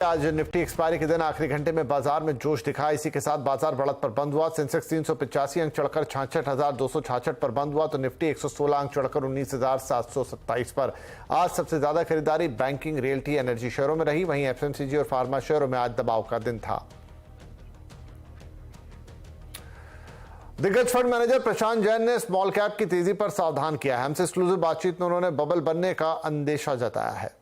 आज Nifty expiry के दिन आखिरी घंटे में बाजार में जोश दिखा। इसी के साथ बाजार बढ़त पर बंद हुआ। सेंसेक्स 385 अंक चढ़कर 66,266 पर बंद हुआ तो निफ्टी 116 अंक चढ़कर 19,727 पर। आज सबसे ज्यादा खरीदारी बैंकिंग, रियल्टी, एनर्जी शेयरों में रही। वहीं एफएमसीजी और फार्मा शेयरों में आज दबाव का दिन था। दिग्गज फंड मैनेजर प्रशांत जैन ने स्मॉल कैप की तेजी पर सावधान किया है। हमसे एक्सक्लूसिव बातचीत में उन्होंने बबल बनने का अंदेशा जताया है।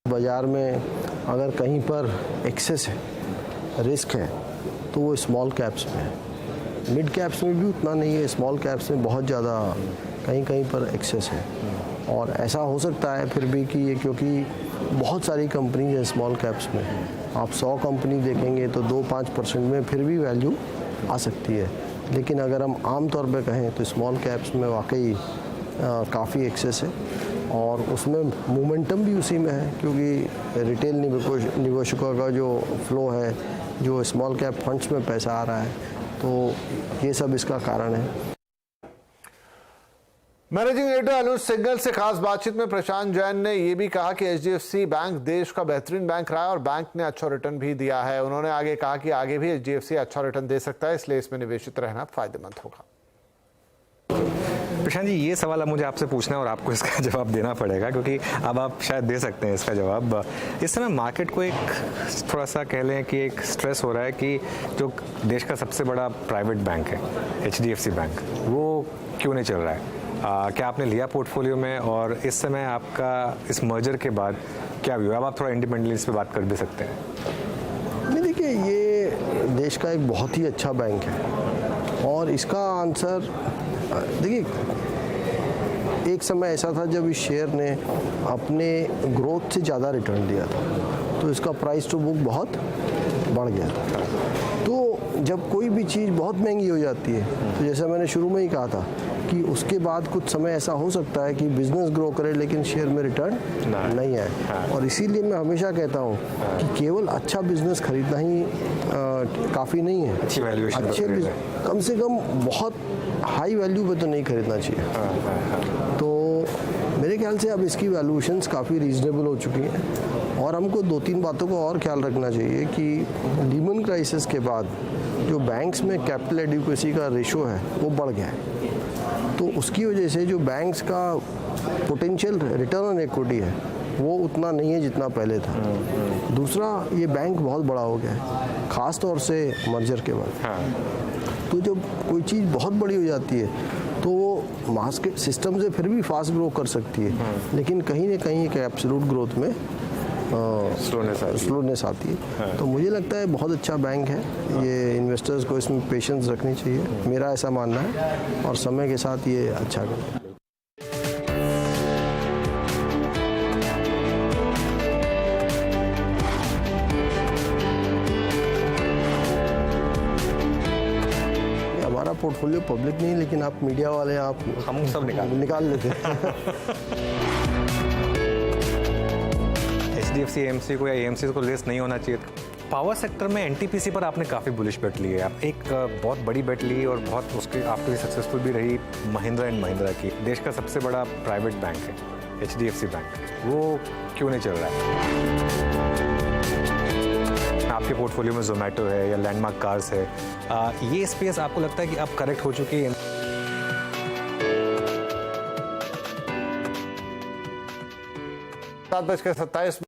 बाजार में अगर कहीं पर एक्सेस है, रिस्क है, तो वो स्मॉल कैप्स में है। मिड कैप्स में भी उतना नहीं है, स्मॉल कैप्स में बहुत ज़्यादा कहीं कहीं पर एक्सेस है। और ऐसा हो सकता है फिर भी कि ये, क्योंकि बहुत सारी कंपनीज हैं स्मॉल कैप्स में, आप 100 कंपनी देखेंगे तो 2-5% में फिर भी वैल्यू आ सकती है। लेकिन अगर हम आम तौर पे कहें तो स्मॉल कैप्स में वाकई काफ़ी एक्सेस है और उसमें मोमेंटम भी उसी में है, क्योंकि रिटेल निवेशकों का जो फ्लो है, जो स्मॉल कैप फंड्स में पैसा आ रहा है, तो ये सब इसका कारण है। मैनेजिंग एडिटर अनुज सिंघल से खास बातचीत में प्रशांत जैन ने यह भी कहा कि एचडीएफसी बैंक देश का बेहतरीन बैंक रहा है और बैंक ने अच्छा रिटर्न भी दिया है। उन्होंने आगे कहा कि आगे भी एचडीएफसी अच्छा रिटर्न दे सकता है, इसलिए इसमें निवेशित रहना फायदेमंद होगा। प्रशांत जी, ये सवाल अब मुझे आपसे पूछना है और आपको इसका जवाब देना पड़ेगा, क्योंकि अब आप शायद दे सकते हैं इसका जवाब। इस समय मार्केट को एक थोड़ा सा कह लें कि एक स्ट्रेस हो रहा है कि जो देश का सबसे बड़ा प्राइवेट बैंक है एचडीएफसी बैंक, वो क्यों नहीं चल रहा है। क्या आपने लिया पोर्टफोलियो में, और इस समय आपका इस मर्जर के बाद क्या व्यू है? अब आप थोड़ा इंडिपेंडेंटली इस पर बात कर भी सकते हैं। नहीं, देखिए, ये देश का एक बहुत ही अच्छा बैंक है और इसका आंसर देखिए, एक समय ऐसा था जब इस शेयर ने अपने ग्रोथ से ज़्यादा रिटर्न दिया था, तो इसका प्राइस टू बुक बहुत बढ़ गया था। तो जब कोई भी चीज़ बहुत महंगी हो जाती है, तो जैसा मैंने शुरू में ही कहा था कि उसके बाद कुछ समय ऐसा हो सकता है कि बिजनेस ग्रो करे लेकिन शेयर में रिटर्न नहीं आए। और इसीलिए मैं हमेशा कहता हूँ कि केवल अच्छा बिजनेस खरीदना ही काफ़ी नहीं है। अच्छी वैल्यूएशन, अच्छे कम से कम बहुत हाई वैल्यू पे तो नहीं खरीदना चाहिए। तो मेरे ख्याल से अब इसकी वैल्यूएशंस काफ़ी रीजनेबल हो चुकी हैं और हमको 2-3 बातों का और ख्याल रखना चाहिए कि लीमन क्राइसिस के बाद जो बैंक्स में कैपिटल एडिक्वेसी का रेशो है वो बढ़ गया है, तो उसकी वजह से जो बैंक्स का पोटेंशियल रिटर्न ऑन इक्विटी है वो उतना नहीं है जितना पहले था। दूसरा, ये बैंक बहुत बड़ा हो गया है, ख़ास तौर से मर्जर के बाद। तो जब कोई चीज़ बहुत बड़ी हो जाती है तो वो मार्केट सिस्टम से फिर भी फास्ट ग्रो कर सकती है, लेकिन कहीं ना कहीं एक एब्सोल्यूट ग्रोथ में स्लोनेस आती है। तो मुझे लगता है बहुत अच्छा बैंक है, ये इन्वेस्टर्स को इसमें पेशेंस रखनी चाहिए, मेरा ऐसा मानना है, और समय के साथ ये अच्छा करेगा। हमारा पोर्टफोलियो पब्लिक नहीं, लेकिन आप मीडिया वाले आप हम सब निकाल लेते हैं। एचडीएफसी एएमसी को या एएमसी को लिस्ट नहीं होना चाहिए। पावर सेक्टर में एनटीपीसी पर आपने काफ़ी बुलिश बेट ली है। आप एक बहुत बड़ी बेट ली और बहुत उसके आपके लिए सक्सेसफुल भी रही महिंद्रा एंड महिंद्रा की। देश का सबसे बड़ा प्राइवेट बैंक है एचडीएफसी बैंक, वो क्यों नहीं चल रहा है? आपके पोर्टफोलियो में जोमेटो है या लैंडमार्क कार्स है, ये स्पेस आपको लगता है कि अब करेक्ट हो चुकी है? 7:27